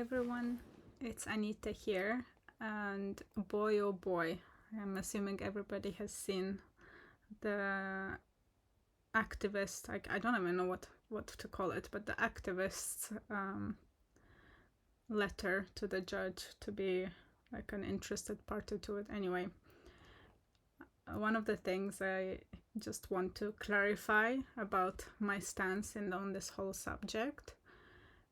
everyone, it's Anita here, and boy oh boy, I'm assuming everybody has seen the activist, I don't even know what to call it, but the activist's letter to the judge to be like an interested party to it. Anyway, one of the things I just want to clarify about my stance on this whole subject,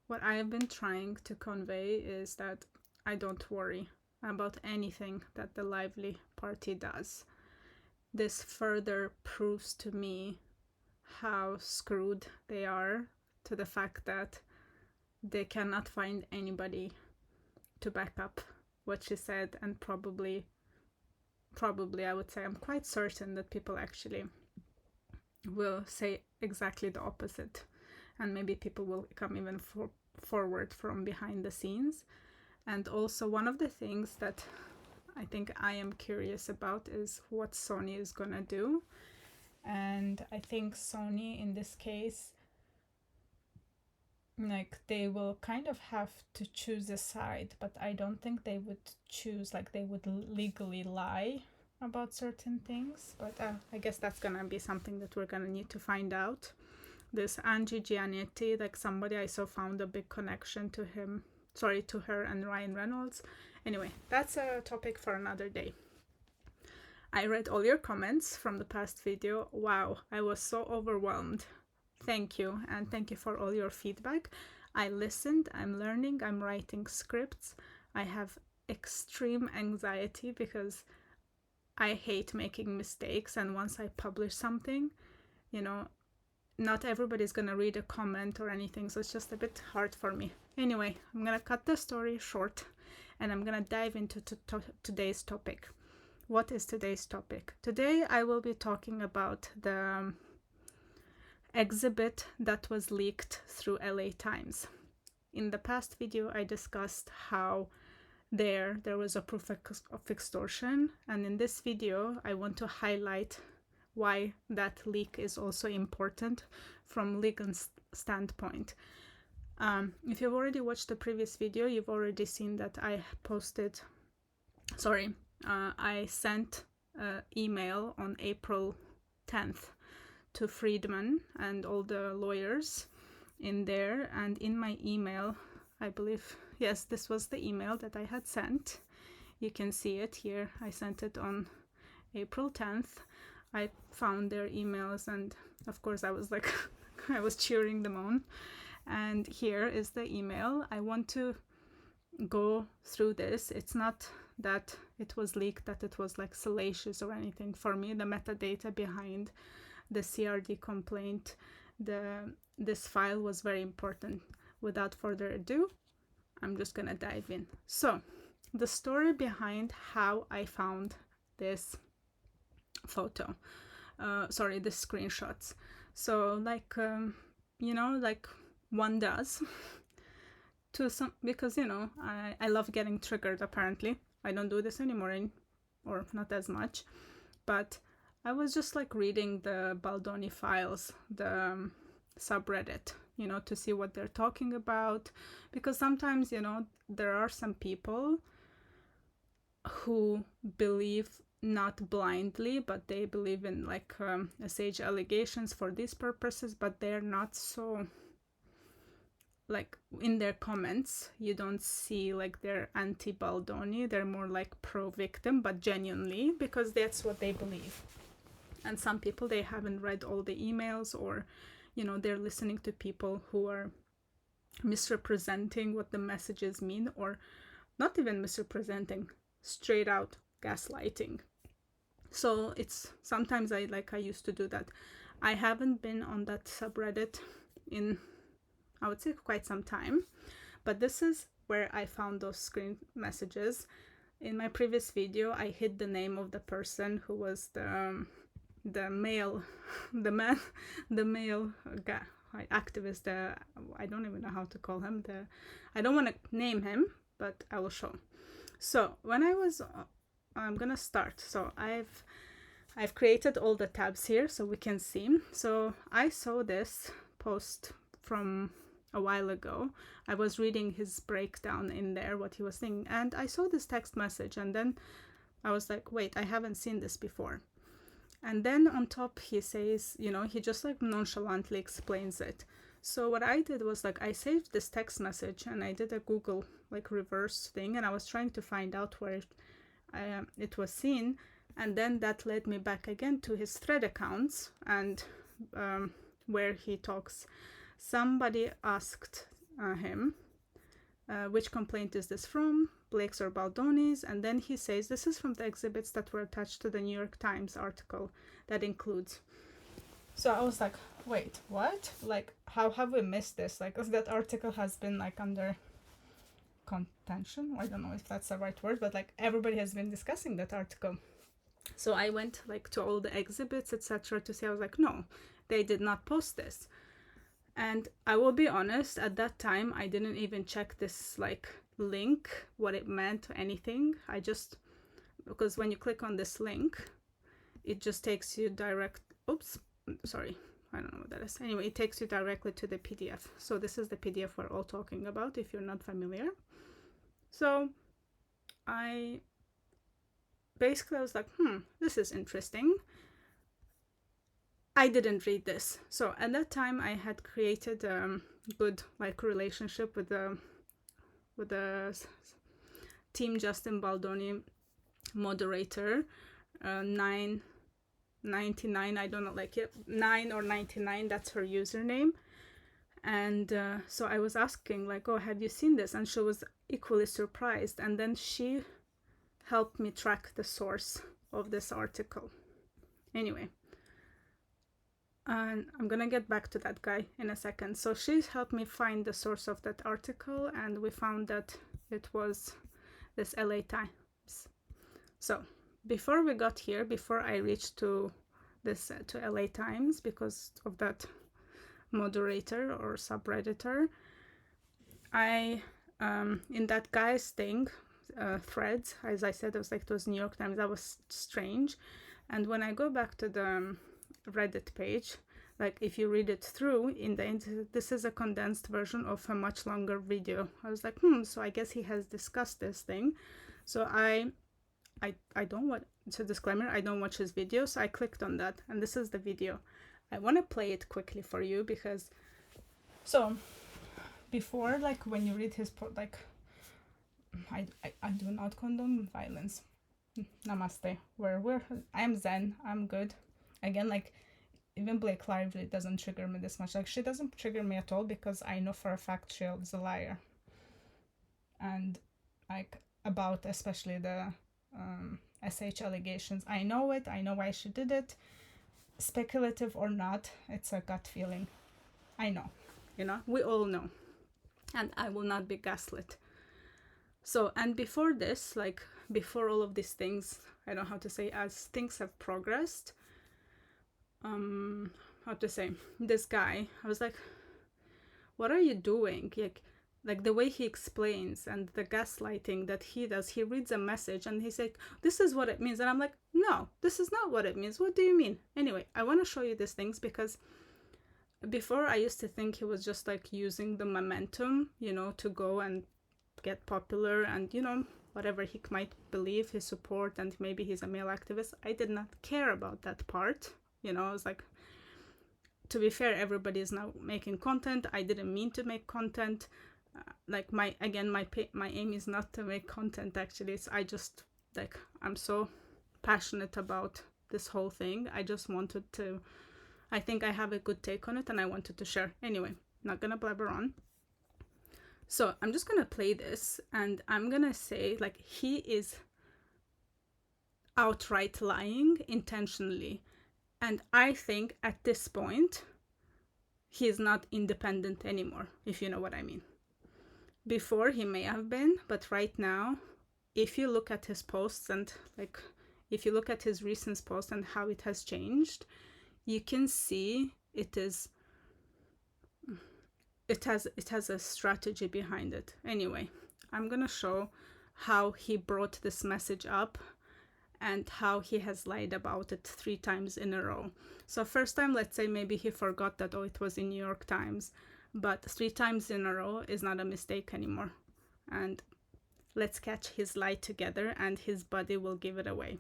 what I have been trying to convey is that I don't worry about anything that the Lively Party does. This further proves to me how screwed they are, to the fact that they cannot find anybody to back up what she said, and probably I would say I'm quite certain that people actually will say exactly the opposite, and maybe people will come even forward from behind the scenes. And also, one of the things that I think I am curious about is what Sony is gonna do. And I think Sony in this case, like, they will kind of have to choose a side, but I don't think they would choose, like, they would legally lie about certain things. But I guess that's gonna be something that we're gonna need to find out. This Angie Giannetti, like, somebody I saw found a big connection to her and Ryan Reynolds. Anyway, that's a topic for another day. I read all your comments from the past video. Wow, I was so overwhelmed. Thank you, and thank you for all your feedback. I listened, I'm learning, I'm writing scripts. I have extreme anxiety because I hate making mistakes, and once I publish something, not everybody's gonna read a comment or anything, so it's just a bit hard for me. Anyway, I'm gonna cut the story short, and I'm gonna dive into today's topic. What is today's topic? Today I will be talking about the exhibit that was leaked through LA Times. In the past video, I discussed how there was a proof of extortion, and in this video, I want to highlight why that leak is also important from legal standpoint. If you've already watched the previous video, you've already seen that I sent an email on April 10th to Friedman and all the lawyers in there, and in my email, I believe, yes, this was the email that I had sent. You can see it here. I sent it on April 10th. I found their emails, and of course I was like I was cheering them on. And here is the email. I want to go through this. It's not that it was leaked, that it was like salacious or anything. For me, the metadata behind the CRD complaint, this file was very important. Without further ado, I'm just gonna dive in. So, the story behind how I found this photo, the screenshots. So, like, like one does, because I love getting triggered. Apparently, I don't do this anymore, or not as much, but I was just like reading the Baldoni files, the subreddit, to see what they're talking about, because sometimes, there are some people who believe not blindly, but they believe in like sage allegations for these purposes, but they're not so, like, in their comments you don't see like they're anti-Baldoni, they're more like pro-victim, but genuinely, because that's what they believe. And some people, they haven't read all the emails, or they're listening to people who are misrepresenting what the messages mean, or not even misrepresenting, straight out gaslighting. So it's sometimes I used to do that. I haven't been on that subreddit in, I would say, quite some time, but this is where I found those screen messages. In my previous video, I hid the name of the person who was the male guy, activist. I don't even know how to call him. I don't want to name him, but I will show. So when I'm gonna start. So I've created all the tabs here so we can see. So I saw this post from a while ago. I was reading his breakdown in there, what he was saying, and I saw this text message, and then I was like, wait, I haven't seen this before. And then on top he says, you know, he just like nonchalantly explains it. So what I did was like I saved this text message and I did a Google like reverse thing, and I was trying to find out where it was seen, and then that led me back again to his thread accounts, and where he talks. Somebody asked him, which complaint is this from, Blake's or Baldoni's? And then he says, this is from the exhibits that were attached to the New York Times article that includes. So I was like, wait, what? Like, how have we missed this? Like, that article has been like under contention. I don't know if that's the right word, but like everybody has been discussing that article. So I went like to all the exhibits, etc. to see. I was like, no, they did not post this. And I will be honest, at that time, I didn't even check this like link, what it meant, anything. I just, because when you click on this link, it just takes you direct, oops, sorry, I don't know what that is. Anyway, it takes you directly to the PDF. So this is the PDF we're all talking about, if you're not familiar. So I was like, this is interesting. I didn't read this. So at that time I had created a good like relationship with the Team Justin Baldoni moderator, 999, I don't know, like 9 or 99, that's her username. And so I was asking like, oh, have you seen this? And she was equally surprised, and then she helped me track the source of this article. Anyway, and I'm gonna get back to that guy in a second. So she helped me find the source of that article, and we found that it was this LA Times. So before we got here, before I reached to this to LA Times because of that moderator or subredditor, I in that guy's thing, threads, as I said, it was New York Times. That was strange. And when I go back to the Reddit page, like if you read it through in the this is a condensed version of a much longer video. I was like, so I guess he has discussed this thing. So I don't want, it's a disclaimer, I don't watch his videos. So I clicked on that, and this is the video. I want to play it quickly for you because, so before, like when you read his like I do not condone violence. Namaste. I'm zen. I'm good. Again, like even Blake Lively doesn't trigger me this much. Like she doesn't trigger me at all because I know for a fact she is a liar. And like about especially the SH allegations, I know it. I know why she did it. Speculative or not, it's a gut feeling. I know. You know, we all know. And I will not be gaslit. So, and before this, like before all of these things, I don't know how to say, as things have progressed, how to say, this guy, I was like, what are you doing? Like the way he explains and the gaslighting that he does, he reads a message and he's like, this is what it means. And I'm like, no, this is not what it means. What do you mean? Anyway, I want to show you these things because before I used to think he was just like using the momentum, you know, to go and get popular and, you know, whatever he might believe, his support, and maybe he's a male activist. I did not care about that part. You know, I was like, to be fair, everybody is now making content. I didn't mean to make content. Like my aim is not to make content. Actually, it's I just like I'm so passionate about this whole thing. I just wanted to. I think I have a good take on it, and I wanted to share. Anyway, not gonna blabber on. So I'm just gonna play this, and I'm gonna say like he is outright lying intentionally. And I think at this point, he is not independent anymore, if you know what I mean. Before he may have been, but right now, if you look at his posts and like, if you look at his recent posts and how it has changed, you can see it has a strategy behind it. Anyway, I'm gonna show how he brought this message up and how he has lied about it 3 times in a row. So first time, let's say maybe he forgot that, oh, it was in New York Times. but 3 times in a row is not a mistake anymore. And let's catch his lie together, and his body will give it away.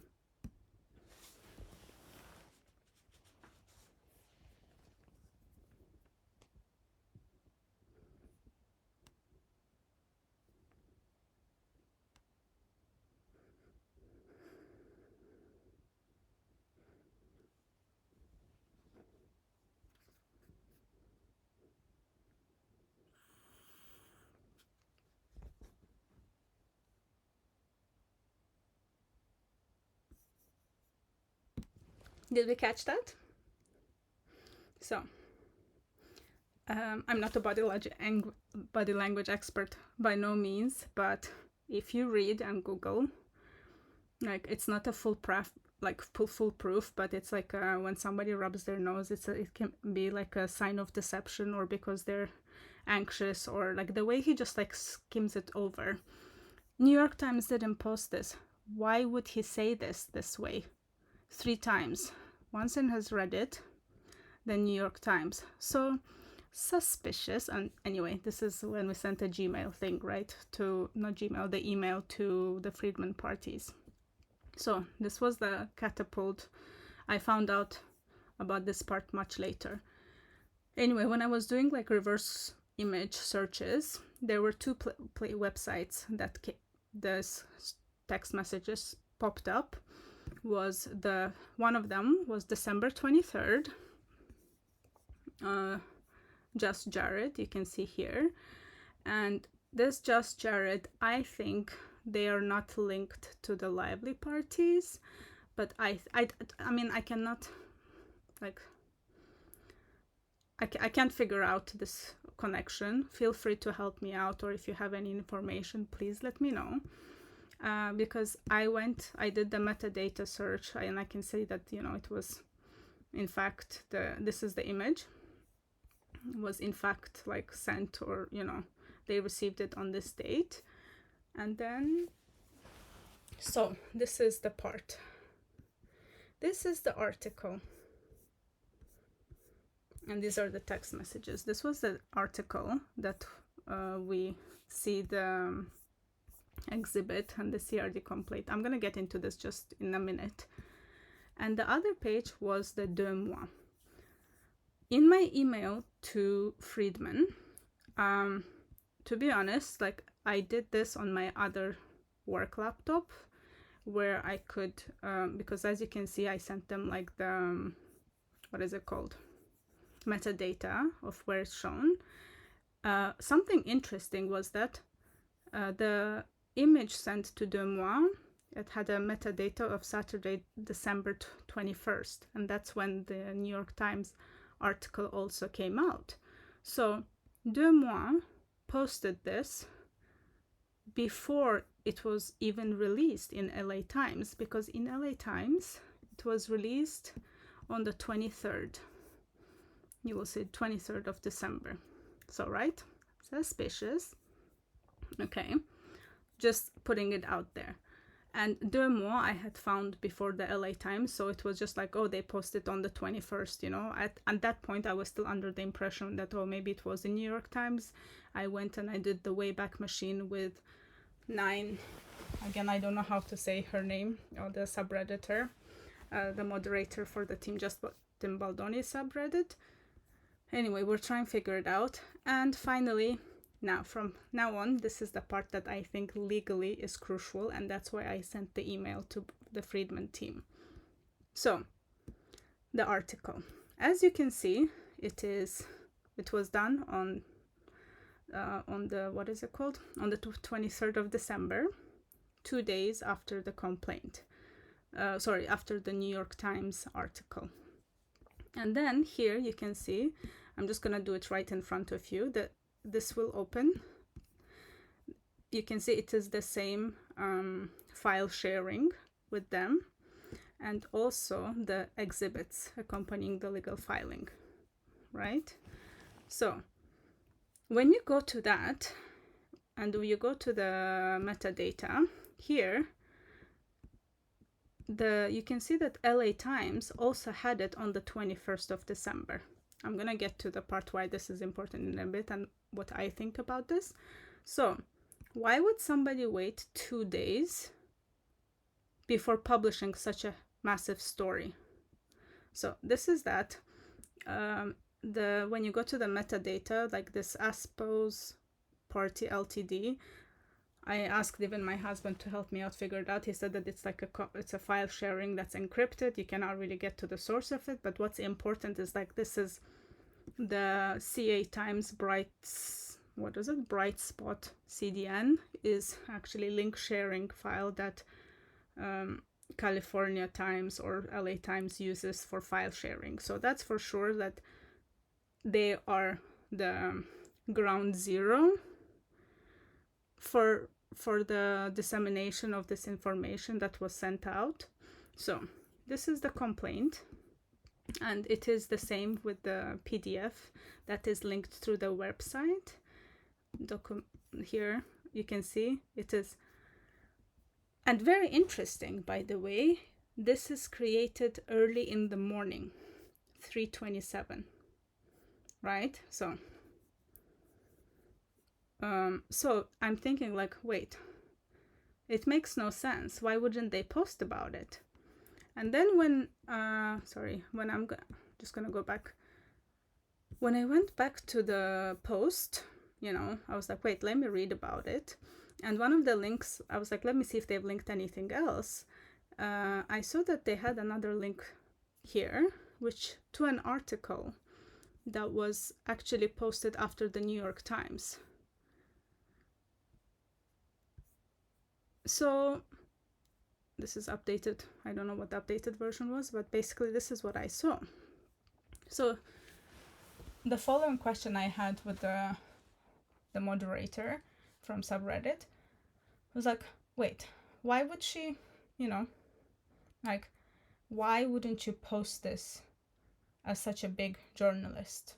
Did we catch that? So, I'm not a body language expert by no means, but if you read and Google, like, it's not a foolproof, but it's like when somebody rubs their nose, it can be like a sign of deception, or because they're anxious, or like the way he just like skims it over. New York Times didn't post this. Why would he say this way 3 times? Once in his Reddit, then New York Times. So suspicious. And anyway, this is when we sent a Gmail thing, right? Not Gmail, the email to the Friedman parties. So this was the catapult. I found out about this part much later. Anyway, when I was doing like reverse image searches, there were 2 websites that this text messages popped up. One of them was December 23rd. Just Jared, you can see here. And this Just Jared, I think they are not linked to the Lively parties, but I mean, I cannot, like, I can't figure out this connection. Feel free to help me out, or if you have any information, please let me know. Because I did the metadata search, and I can say that, you know, it was, in fact, this is the image, was in fact like sent, or, you know, they received it on this date. And then, so this is the part. This is the article. And these are the text messages. This was the article that we see the exhibit and the CRD complaint. I'm going to get into this just in a minute. And the other page was the deux mois. In my email to Friedman, to be honest, like, I did this on my other work laptop, where I could, because as you can see, I sent them like the, what is it called? Metadata of where it's shown. Something interesting was that the image sent to deux mois, it had a metadata of Saturday, December 21st, and that's when the New York Times article also came out. So deux mois posted this before it was even released in LA Times, because in LA Times it was released on the 23rd. You will see 23rd of December. So, right? Suspicious. Okay. Just putting it out there. And deux mois I had found before the LA Times, so it was just like, oh, they posted on the 21st, you know. At that point, I was still under the impression that, oh, maybe it was the New York Times. I went and I did the Wayback Machine with 9, again, I don't know how to say her name, or the subredditor, the moderator for the Tim Baldoni subreddit. Anyway, we're trying to figure it out. And finally, now, from now on, this is the part that I think legally is crucial, and that's why I sent the email to the Friedman team. So, the article. As you can see, it was done on the, what is it called? On the 23rd of December, 2 days after the complaint. After the New York Times article. And then here you can see, I'm just going to do it right in front of you, that this will open. You can see it is the same file sharing with them, and also the exhibits accompanying the legal filing, right? So when you go to that, and you go to the metadata, here, you can see that LA Times also had it on the 21st of December. I'm gonna get to the part why this is important in a bit and what I think about this. So why would somebody wait 2 days before publishing such a massive story? So this is that when you go to the metadata, like this Aspos Party Ltd, I asked even my husband to help me out figure it out. He said that it's like it's a file sharing that's encrypted. You cannot really get to the source of it. But what's important is like this is the CA times Bright Spot CDN is actually link sharing file that California Times or LA Times uses for file sharing. So that's for sure that they are the ground zero for the dissemination of this information that was sent out. So this is the complaint, and it is the same with the PDF that is linked through the website. Here you can see it is, and very interesting, by the way, this is created early in the morning, 3:27, right? So I'm thinking like, wait, it makes no sense. Why wouldn't they post about it? And then when I'm just gonna go back. When I went back to the post, I was like, wait, let me read about it. And one of the links, I was like, let me see if they've linked anything else. I saw that they had another link here, which to an article that was actually posted after the New York Times. So this is updated. I don't know what the updated version was, but basically this is what I saw. So the following question I had with the moderator from subreddit was like, wait, why would she, why wouldn't you post this as such a big journalist,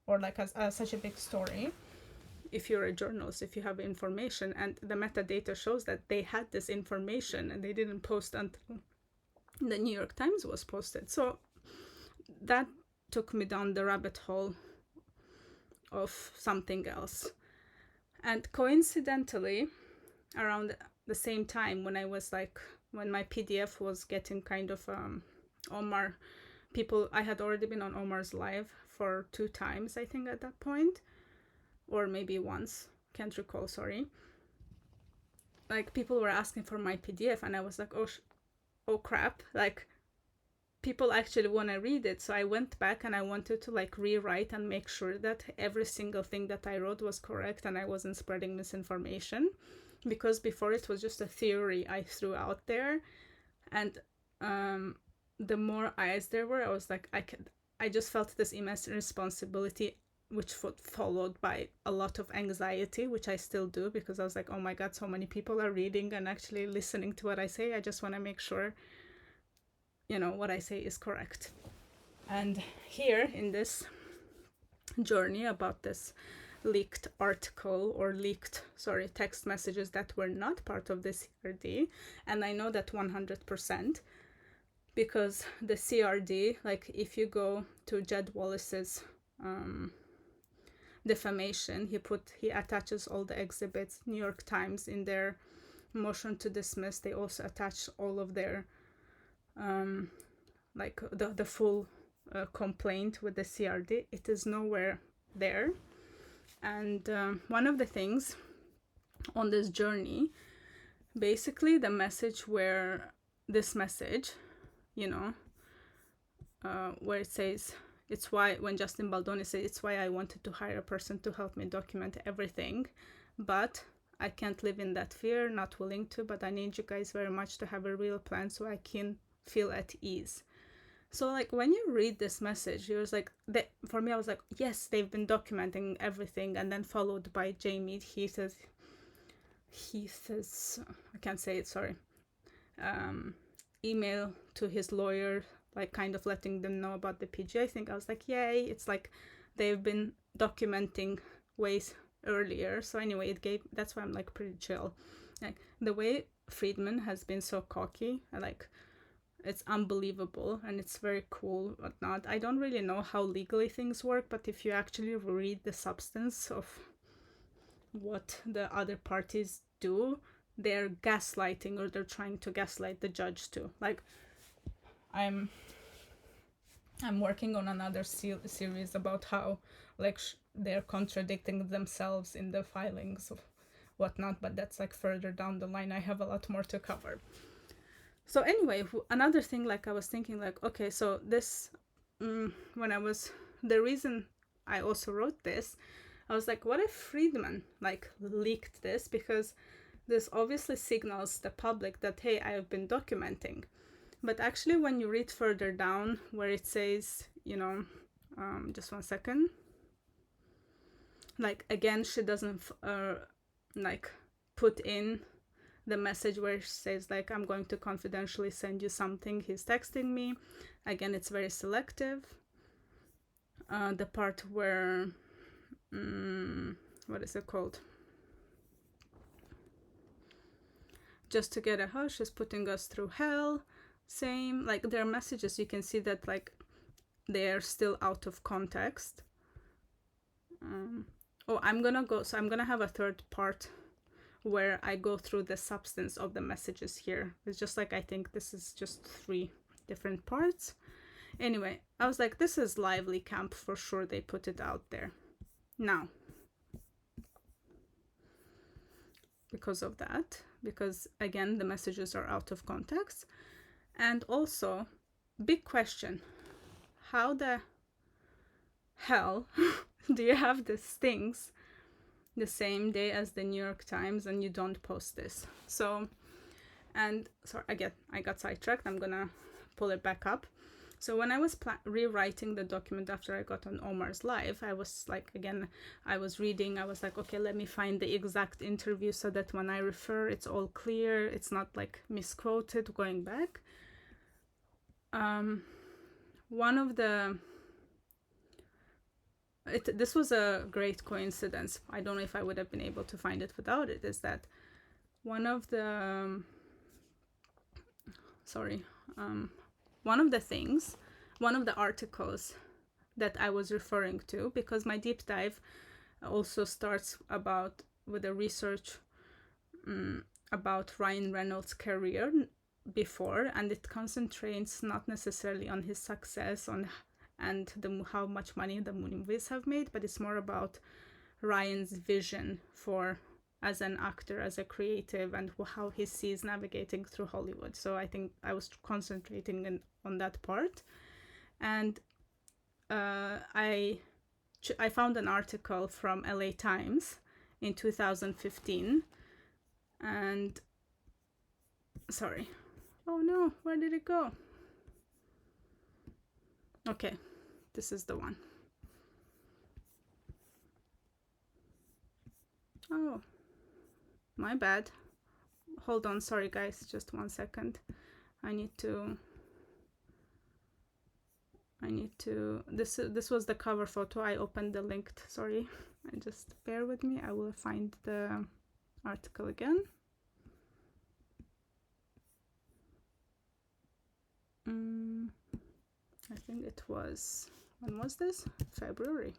or like as such a big story? If you're a journalist, if you have information, and the metadata shows that they had this information and they didn't post until the New York Times was posted. So that took me down the rabbit hole of something else. And coincidentally, around the same time when my PDF was getting kind of Omar people, I had already been on Omar's live for 2 times, I think, at that point, or maybe once, can't recall, sorry. Like, people were asking for my PDF, and I was like, oh crap, like, people actually want to read it. So I went back and I wanted to like rewrite and make sure that every single thing that I wrote was correct and I wasn't spreading misinformation, because before it was just a theory I threw out there. And the more eyes there were, I was like, I just felt this immense responsibility, which followed by a lot of anxiety, which I still do, because I was like, oh my God, so many people are reading and actually listening to what I say. I just want to make sure, what I say is correct. And here in this journey about this leaked article or text messages that were not part of the CRD, and I know that 100%, because the CRD, like if you go to Jed Wallace's defamation, he attaches all the exhibits. New York Times, in their motion to dismiss, they also attach all of their like the full complaint with the CRD. It is nowhere there. And one of the things on this journey, basically the message where this message, where it says, it's why, when Justin Baldoni said, it's why I wanted to hire a person to help me document everything, but I can't live in that fear, not willing to, but I need you guys very much to have a real plan so I can feel at ease. So like when you read this message, you're like, for me, I was like, yes, they've been documenting everything. And then followed by Jamie, he says, I can't say it, sorry. Email to his lawyer, like kind of letting them know about the PG. I think I was like, yay, it's like they've been documenting ways earlier. So anyway, that's why I'm like pretty chill. Like the way Friedman has been so cocky, like it's unbelievable and it's very cool, whatnot. I don't really know how legally things work, but if you actually read the substance of what the other parties do, they're gaslighting, or they're trying to gaslight the judge too. Like, I'm working on another series about how, like, they're contradicting themselves in the filings of whatnot, but that's like further down the line. I have a lot more to cover. So anyway, another thing, like, I was thinking, like, okay, so this, when I was, the reason I also wrote this, I was like, what if Friedman, like, leaked this? Because this obviously signals the public that, hey, I have been documenting. But actually, when you read further down where it says, you know, just one second, like, again, she doesn't like put in the message where she says, like, I'm going to confidentially send you something, he's texting me. Again, it's very selective. The part where what is it called, just to get a hush is putting us through hell, same, like, their messages, you can see that, like, they're still out of context. I'm gonna have a third part where I go through the substance of the messages here. It's just like, I think this is just 3 different parts. Anyway, I was like, this is lively camp for sure, they put it out there. Now, because of that, because again, the messages are out of context, and also, big question, how the hell do you have these things the same day as the New York Times and you don't post this? So, and sorry, I got sidetracked. I'm gonna pull it back up. So when I was rewriting the document after I got on Omar's live, I was like, again, I was reading, I was like, okay, let me find the exact interview so that when I refer, it's all clear, it's not like misquoted going back. One of the, this was a great coincidence, I don't know if I would have been able to find it without it, is that one of the one of the articles that I was referring to, because my deep dive also starts with a research about Ryan Reynolds' career before, and it concentrates not necessarily on his success and how much money the movies have made, but it's more about Ryan's vision as an actor, as a creative, and how he sees navigating through Hollywood. So I think I was concentrating on that part. And I found an article from LA Times in 2015. And, sorry. Oh no, where did it go? Okay, this is the one. Oh, my bad. Hold on, sorry guys, just one second. I need to this was the cover photo. I opened the link, sorry. Just bear with me, I will find the article again. I think it was, when was this? February.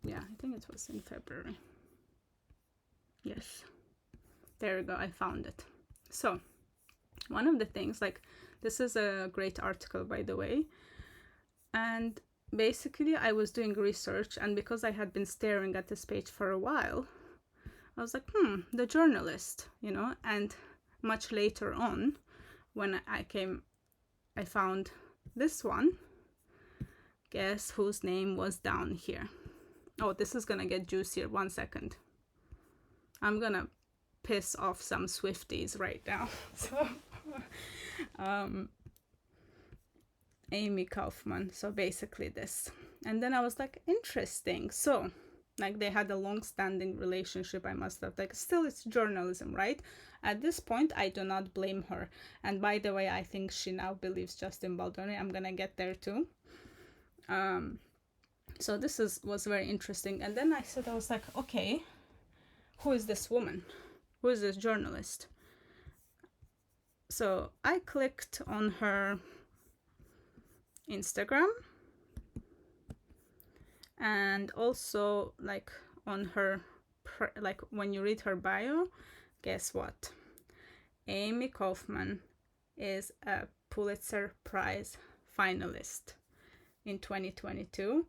Yeah, I think it was in February. Yes, there we go, I found it. So one of the things, like, this is a great article, by the way, and basically I was doing research, and because I had been staring at this page for a while, I was like, the journalist, you know. And much later on, when I found this one, guess whose name was down here? Oh, this is gonna get juicier. 1 second. I'm gonna piss off some Swifties right now. So, Amy Kaufman. So basically this. And then I was like, interesting. So, like, they had a long-standing relationship, I must have, like, still it's journalism, right? At this point, I do not blame her. And by the way, I think she now believes Justin Baldoni. I'm gonna get there too. So this was very interesting. And then I was like, okay, who is this woman? Who is this journalist? So I clicked on her Instagram, and also like on her like when you read her bio, guess what? Amy Kaufman is a Pulitzer Prize finalist in 2022,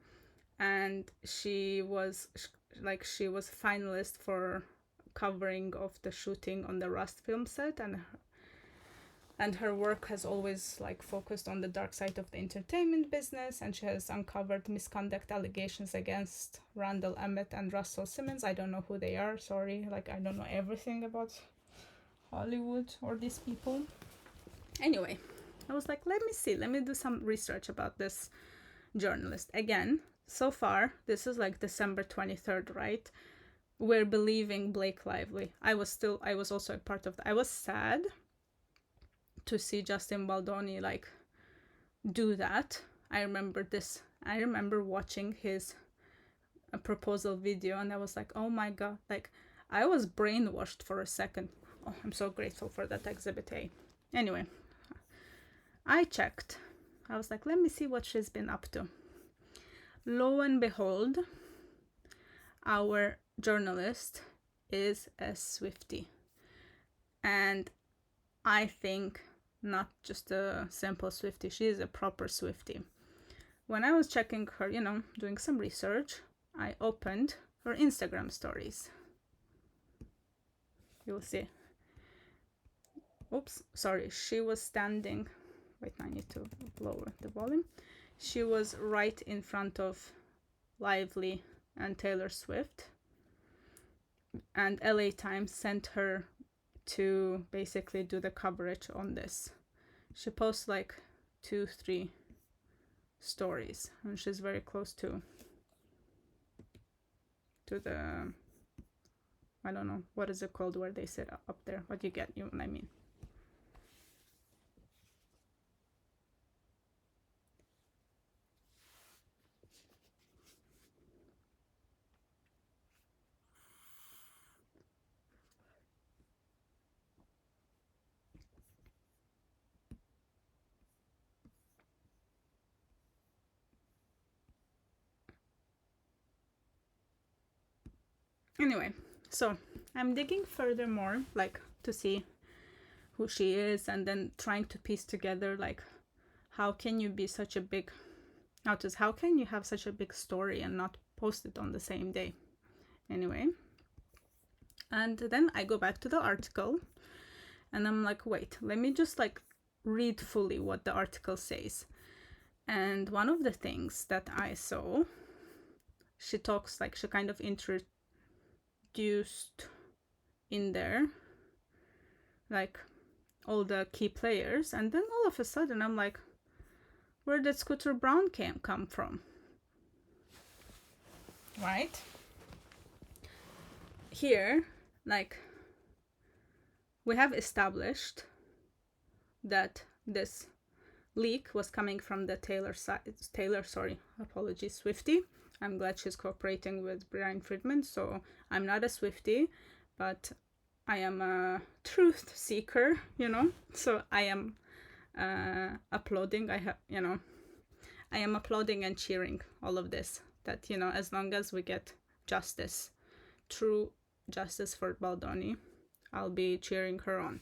and she was finalist for covering of the shooting on the Rust film set, and her work has always like focused on the dark side of the entertainment business, and she has uncovered misconduct allegations against Randall Emmett and Russell Simmons. I don't know who they are, sorry, like I don't know everything about Hollywood or these people. Anyway, I was like, let me do some research about this journalist. Again, so far, this is like December 23rd, right? We're believing Blake Lively. I was also a part of that. I was sad to see Justin Baldoni like do that. I remember watching his proposal video, and I was like, oh my god, like I was brainwashed for a second. Oh, I'm so grateful for that Exhibit A. Anyway, I checked. I was like, let me see what she's been up to. Lo and behold, our journalist is a Swiftie. And I think not just a simple Swiftie, she is a proper Swiftie. When I was checking her, doing some research, I opened her Instagram stories. You'll see. Oops, sorry, she was standing. Wait, I need to lower the volume. She was right in front of Lively and Taylor Swift. And LA Times sent her to basically do the coverage on this. She posts like 2-3 stories, and she's very close to the, I don't know, what is it called where they sit up there? What you get, you know what I mean. Anyway, so I'm digging furthermore, like to see who she is, and then trying to piece together like how can you be such a big, how can you have such a big story and not post it on the same day? Anyway, and then I go back to the article, and I'm like, wait, let me just like read fully what the article says. And one of the things that I saw, she talks like she kind of introduced in there like all the key players, and then all of a sudden I'm like, where did Scooter Braun come from? Right here, like we have established that this leak was coming from the Swiftie. I'm glad she's cooperating with Brian Friedman, so I'm not a Swiftie, but I am a truth seeker, so I am applauding. I am applauding and cheering all of this, that, as long as we get justice, true justice for Baldoni, I'll be cheering her on.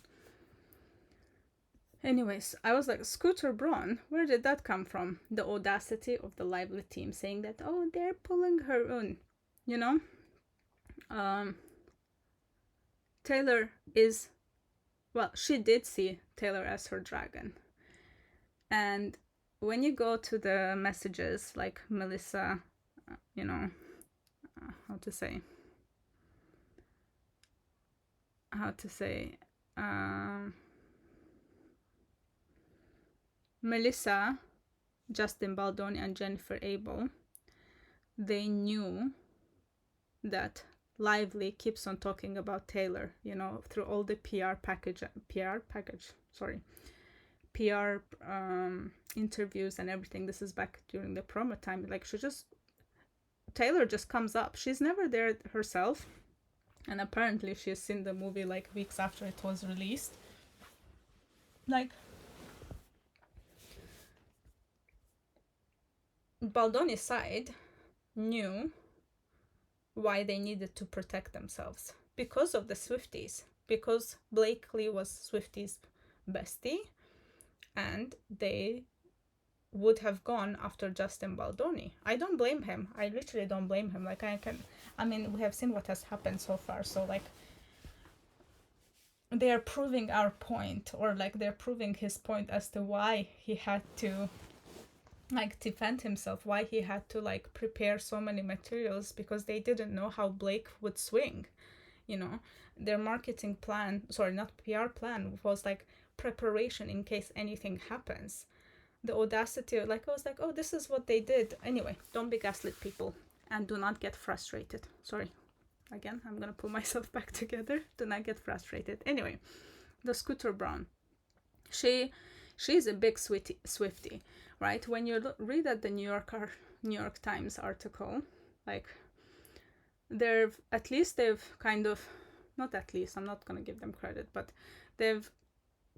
Anyways, I was like, Scooter Braun, where did that come from? The audacity of the Lively team saying that, oh, they're pulling her in, Taylor is, well, she did see Taylor as her dragon. And when you go to the messages, like Melissa, how to say, Melissa, Justin Baldoni, and Jennifer Abel, they knew that Lively keeps on talking about Taylor, through all the PR interviews and everything. This is back during the promo time. Like Taylor just comes up. She's never there herself. And apparently she's seen the movie like weeks after it was released. like Baldoni's side knew why they needed to protect themselves because of the Swifties, because Blakely was Swifties' bestie, and they would have gone after Justin Baldoni. I don't blame him. I literally don't blame him. Like, I mean, we have seen what has happened so far, so like they are proving our point, or like they're proving his point as to why he had to like defend himself, why he had to like prepare so many materials, because they didn't know how Blake would swing, you know. Their marketing plan, sorry, not PR plan, was like preparation in case anything happens. The audacity, like I was like, oh, this is what they did. Anyway, don't be gaslit, people, and do not get frustrated. Sorry, again, I'm gonna pull myself back together. Do not get frustrated. Anyway, the Scooter Braun, she's a big Swiftie, right? When you read at the New York Times article, like they've kind of, not at least, I'm not gonna give them credit, but they've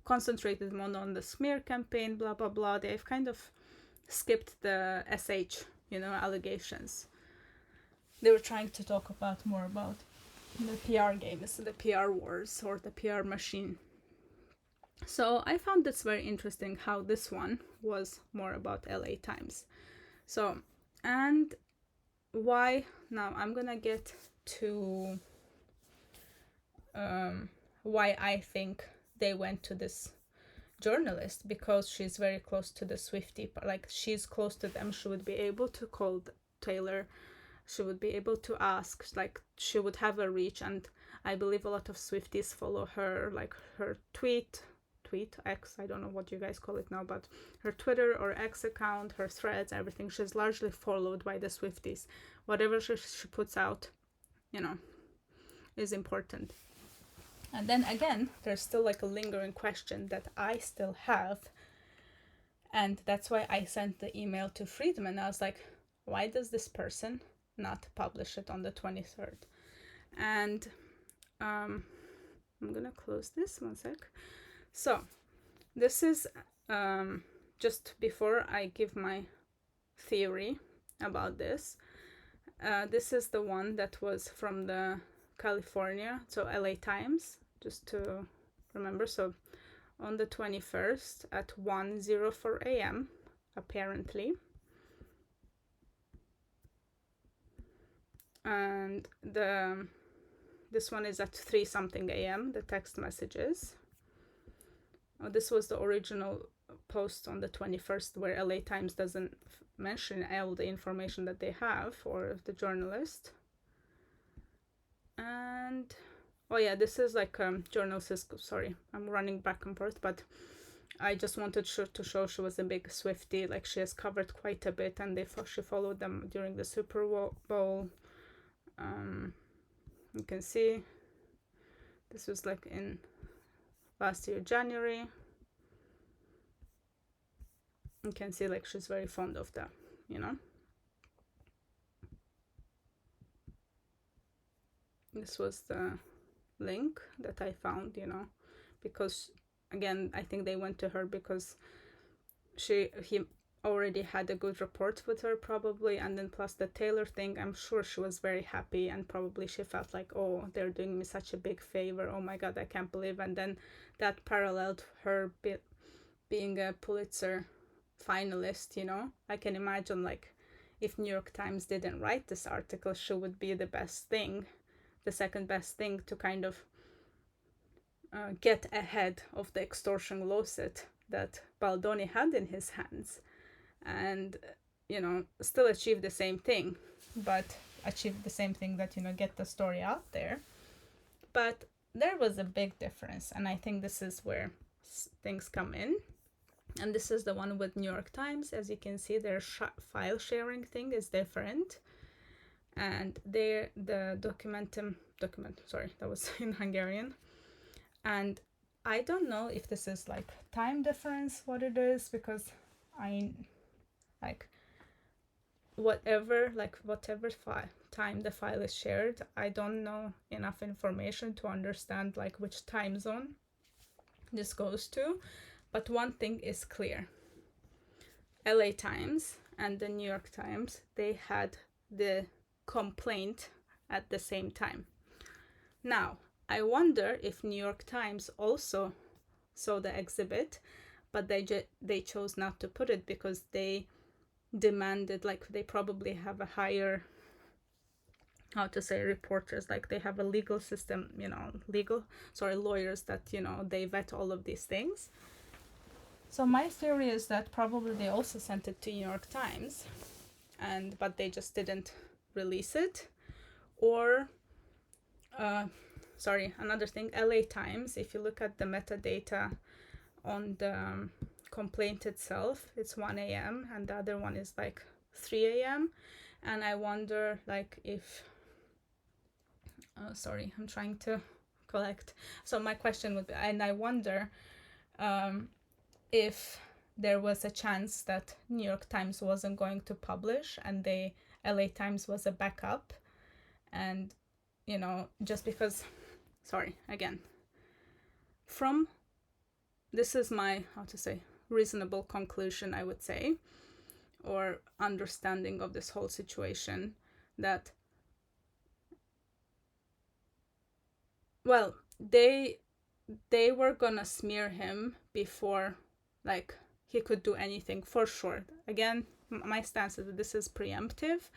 concentrated more on the smear campaign, blah blah blah. They've kind of skipped the SH, allegations. They were trying to talk more about the PR games, the PR wars, or the PR machine. So I found this very interesting how this one was more about LA Times. So, and why, now I'm gonna get to why I think they went to this journalist, because she's very close to the Swiftie, like she's close to them. She would be able to call Taylor, she would be able to ask, like she would have a reach, and I believe a lot of Swifties follow her, like her tweet X, I don't know what you guys call it now, but her Twitter or X account, her threads, everything, she's largely followed by the Swifties. Whatever she puts out, is important. And then again, there's still like a lingering question that I still have, and that's why I sent the email to Friedman. I was like, why does this person not publish it on the 23rd? And I'm gonna close this one sec. So this is just before I give my theory about this. This is the one that was from the California, so LA Times, just to remember. So on the 21st at 1:04 a.m. apparently, and this one is at 3 something a.m. the text messages. This was the original post on the 21st, where LA Times doesn't mention all the information that they have, or the journalist. And oh yeah, this is like journalist. Sorry, I'm running back and forth, but I just wanted to show she was a big Swiftie. Like she has covered quite a bit, and she followed them during the Super Bowl. You can see this was like in last year January. You can see like she's very fond of them, This was the link that I found, because again, I think they went to her because he already had a good rapport with her probably, and then plus the Taylor thing, I'm sure she was very happy, and probably she felt like, oh, they're doing me such a big favor, oh my god, I can't believe. And then that paralleled her being a Pulitzer finalist, I can imagine like if New York Times didn't write this article, she would be the second best thing to kind of get ahead of the extortion lawsuit that Baldoni had in his hands, and still achieve the same thing, that get the story out there. But there was a big difference, and I think this is where things come in. And this is the one with New York Times. As you can see, their file sharing thing is different, and the document, sorry, that was in Hungarian. And I don't know if this is like time difference, what it is, because whatever time the file is shared, I don't know enough information to understand like which time zone this goes to. But one thing is clear. LA Times and the New York Times, they had the complaint at the same time. Now, I wonder if New York Times also saw the exhibit, but they chose not to put it because they demanded, like, they probably have a higher, how to say, reporters, like they have a legal system, lawyers that, they vet all of these things. So my theory is that probably they also sent it to New York Times, but they just didn't release it. Or another thing, LA Times, if you look at the metadata on the complaint itself, it's 1 a.m. and the other one is like 3 a.m. And I wonder, like, if I'm trying to collect. So my question would be, and I wonder if there was a chance that New York Times wasn't going to publish and LA Times was a backup. And, just because, this is my, reasonable conclusion, I would say, or understanding of this whole situation, that, well, they were gonna smear him before, like, he could do anything, for sure. Again, my stance is that this is preemptive.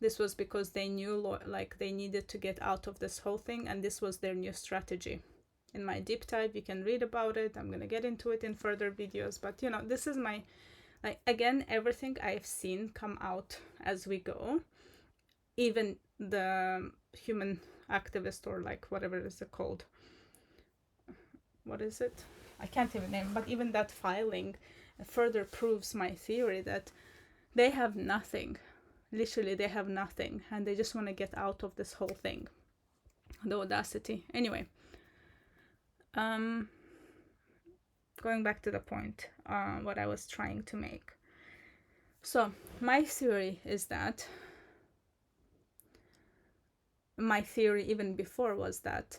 This was because they knew, like, they needed to get out of this whole thing, and this was their new strategy. In my deep dive, you can read about it. I'm gonna get into it in further videos, but this is my, like, again, everything I've seen come out as we go. Even the human activist, or like whatever is it called, what is it? I can't even name, but even that filing further proves my theory that they have nothing. Literally, they have nothing, and they just want to get out of this whole thing. The audacity. Anyway, going back to the point, what I was trying to make. So my theory is that, my theory even before was that,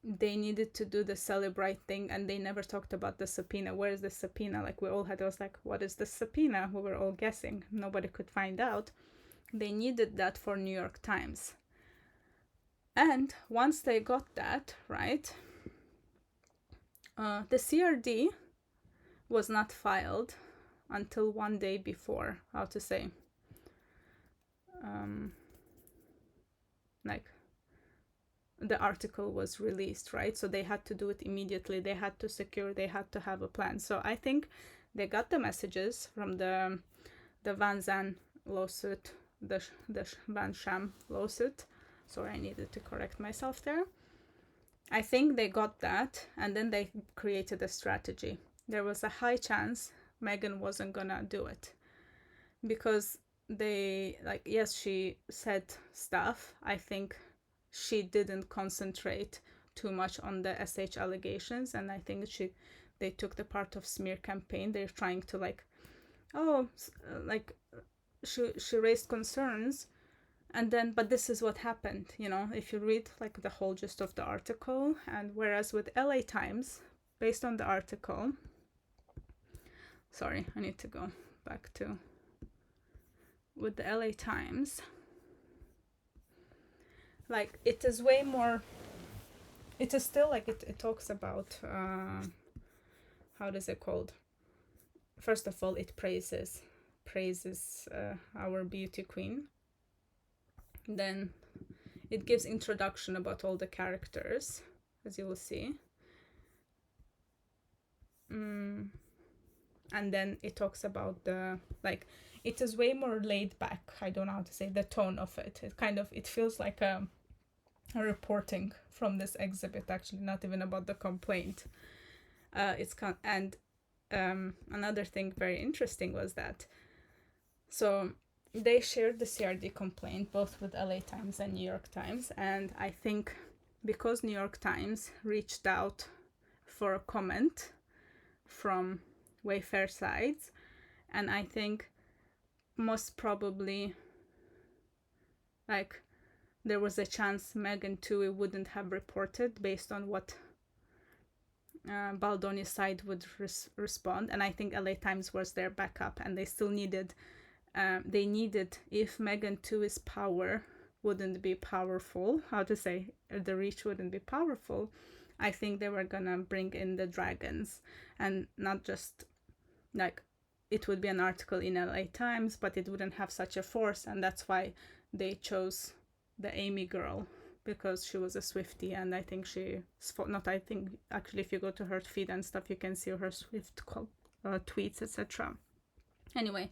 they needed to do the Celebrate thing, and they never talked about the subpoena. Where is the subpoena? Like, we all had, it was like, what is the subpoena? We were all guessing. Nobody could find out. They needed that for New York Times. And once they got that, right, the CRD was not filed until one day before, like, the article was released, right? So they had to do it immediately. They had to have a plan. So I think they got the messages from the Van Zandt lawsuit, the Van Sham lawsuit. Sorry, I needed to correct myself there. I think they got that, and then they created a strategy. There was a high chance Meghan wasn't gonna do it, because yes, she said stuff. I think she didn't concentrate too much on the SH allegations, and I think they took the part of smear campaign. They're trying to she raised concerns, and then, but this is what happened, if you read like the whole gist of the article. And whereas with LA Times, based on the article, I need to go back to, with the LA Times, like, it is way more, it is still like, it talks about, how does it called? First of all, it praises our beauty queen. Then it gives introduction about all the characters, as you will see. And then it talks about it is way more laid back. I don't know how to say the tone of it. It feels like a reporting from this exhibit, actually, not even about the complaint. Another thing very interesting was that, so they shared the CRD complaint both with LA Times and New York Times, and I think because New York Times reached out for a comment from Wayfair sides, and I think most probably, like, there was a chance Meghan too wouldn't have reported based on what Baldoni's side would respond, and I think LA Times was their backup, and they still needed, if Meghan Tuohy's power wouldn't be powerful, the reach wouldn't be powerful, I think they were gonna bring in the dragons, and not just like, it would be an article in LA Times, but it wouldn't have such a force, and that's why they chose the Amy girl, because she was a Swiftie, and I think actually if you go to her feed and stuff, you can see her Swift tweets, etc. Anyway,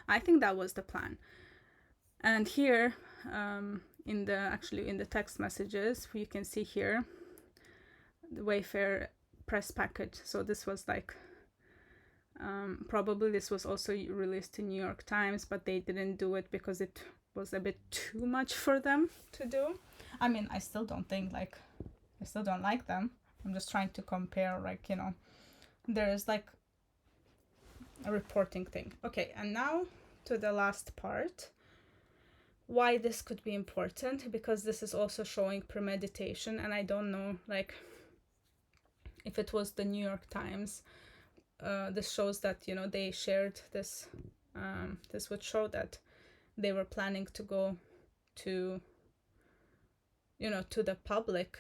I think that was the plan. And here, in the text messages, you can see here the Wayfair press package. So this was like, probably this was also released in New York Times, but they didn't do it because it was a bit too much for them to do. I mean, I still don't like them. I'm just trying to compare, like, there's like a reporting thing. Okay, and now to the last part. Why this could be important, because this is also showing premeditation, and I don't know, like, if it was the New York Times, this shows that, they shared this, this would show that they were planning to go to, to the public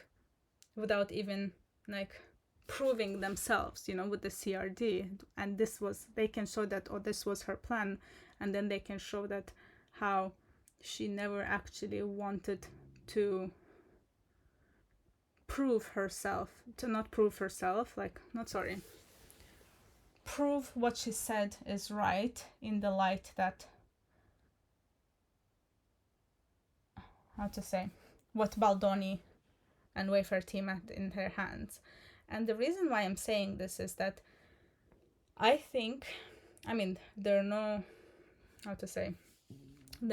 without even, like, proving themselves, with the CRD, and they can show that, this was her plan, and then they can show that how she never actually wanted to prove what she said is right, in the light that, what Baldoni and Wayfair team had in their hands. And the reason why I'm saying this is that I think, there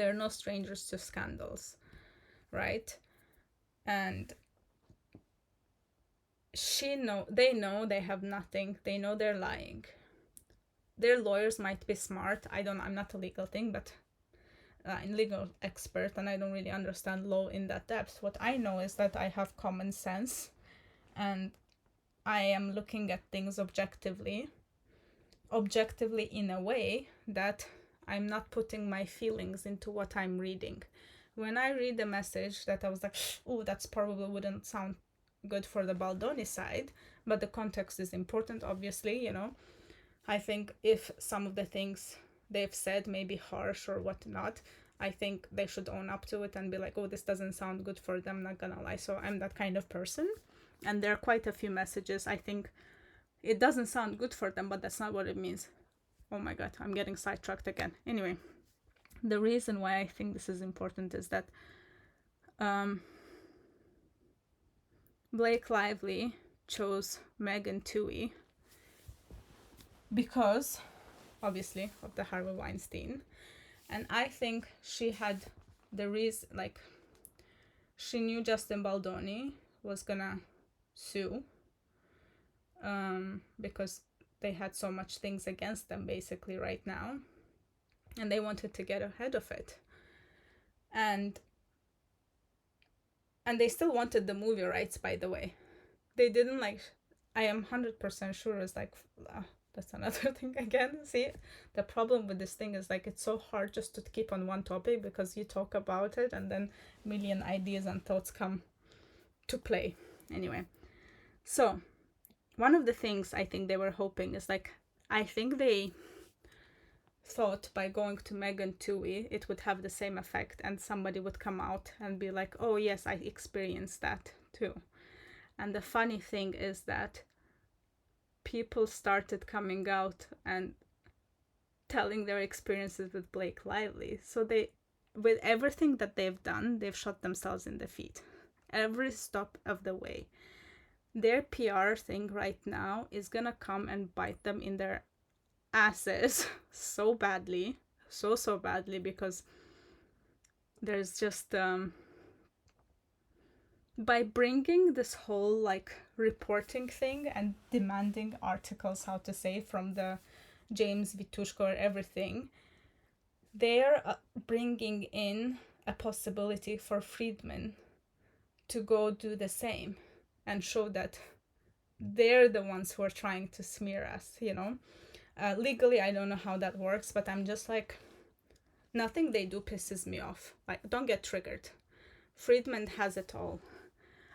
are no strangers to scandals, right? And they know they have nothing. They know they're lying. Their lawyers might be smart. I'm not a legal thing, but I'm legal expert, and I don't really understand law in that depth. What I know is that I have common sense, and I am looking at things objectively in a way that I'm not putting my feelings into what I'm reading. When I read the message, that I was like, oh, that's probably wouldn't sound good for the Baldoni side, but the context is important, obviously, I think if some of the things they've said may be harsh or whatnot, I think they should own up to it and be like, oh, this doesn't sound good for them, not gonna lie. So I'm that kind of person, and there are quite a few messages I think it doesn't sound good for them, but that's not what it means. Oh my god, I'm getting sidetracked again. Anyway, the reason why I think this is important is that Blake Lively chose Meghan Tuohy because, obviously, of the Harvey Weinstein. And I think she had the reason, like, she knew Justin Baldoni was gonna sue, because they had so much things against them basically right now, and they wanted to get ahead of it. And they still wanted the movie rights, by the way. They didn't, like, I am 100% sure, it's like, that's another thing again. See, the problem with this thing is, like, it's so hard just to keep on one topic, because you talk about it and then a million ideas and thoughts come to play. Anyway, so one of the things I think they were hoping is, like, I think they thought by going to Meghan Tuohy it would have the same effect, and somebody would come out and be like, oh yes, I experienced that too. And the funny thing is that people started coming out and telling their experiences with Blake Lively. So they, with everything that they've done, they've shot themselves in the feet every step of the way. Their PR thing right now is gonna come and bite them in their asses so badly, so badly, because there's just by bringing this whole, like, reporting thing and demanding articles, from the James Vitushko or everything, they're bringing in a possibility for Friedman to go do the same and show that they're the ones who are trying to smear us, you know. Legally, I don't know how that works, but I'm just like, nothing they do pisses me off. Like, don't get triggered. Friedman has it all.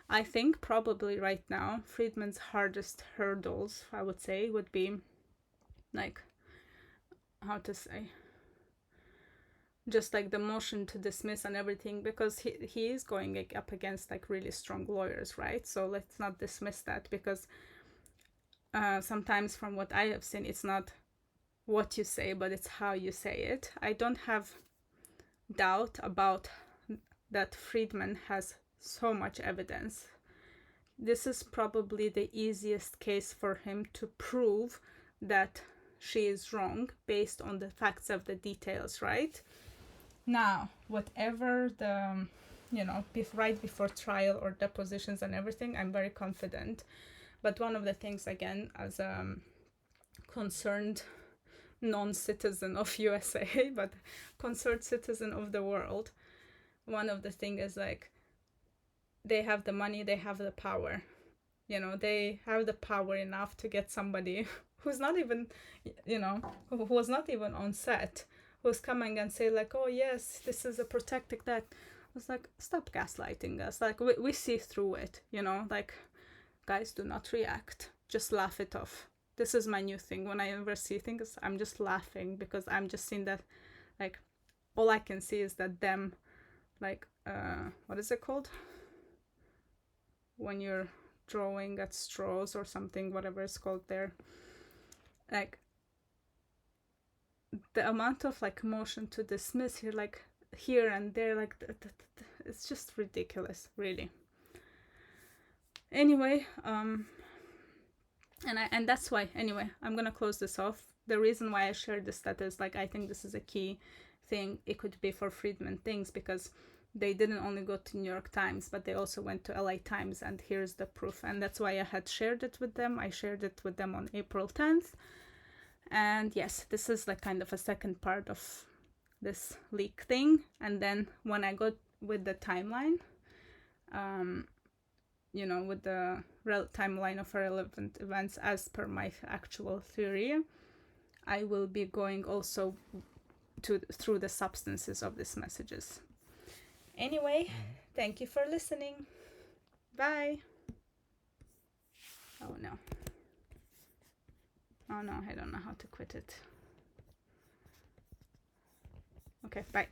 I think probably right now, Friedman's hardest hurdles, I would say, would be like, how to say, just like the motion to dismiss and everything, because he is going up against like really strong lawyers, right? So let's not dismiss that, because sometimes from what I have seen, it's not what you say, but it's how you say it. I don't have doubt about that Friedman has so much evidence. This is probably the easiest case for him to prove that she is wrong based on the facts of the details, right? Now, whatever the, you know, right before trial or depositions and everything, I'm very confident. But one of the things, again, as a concerned non-citizen of USA, but concerned citizen of the world, one of the things is like, they have the money, they have the power. You know, they have the power enough to get somebody who's not even, you know, who was not even on set, who's coming and say like, oh yes, this is a protecting that. I was like, stop gaslighting us. Like, we see through it, you know, like, guys, do not react. Just laugh it off. This is my new thing. When I ever see things, I'm just laughing, because I'm just seeing that, like, all I can see is that them, like, what is it called? When you're drawing at straws or something, whatever it's called there. Like, the amount of like motion to dismiss here, like here and there, like it's just ridiculous, really. Anyway, and that's why, anyway, I'm gonna close this off. The reason why I shared this stat is like, I think this is a key thing. It could be for Friedman things, because they didn't only go to New York Times, but they also went to LA Times, and here's the proof. And that's why I had shared it with them. I shared it with them on April 10th. And yes, this is like kind of a second part of this leak thing. And then when I got with the timeline, you know, with the timeline of relevant events as per my actual theory, I will be going also through the substances of these messages. Anyway, thank you for listening. Bye. Oh no. Oh no, I don't know how to quit it. Okay, bye.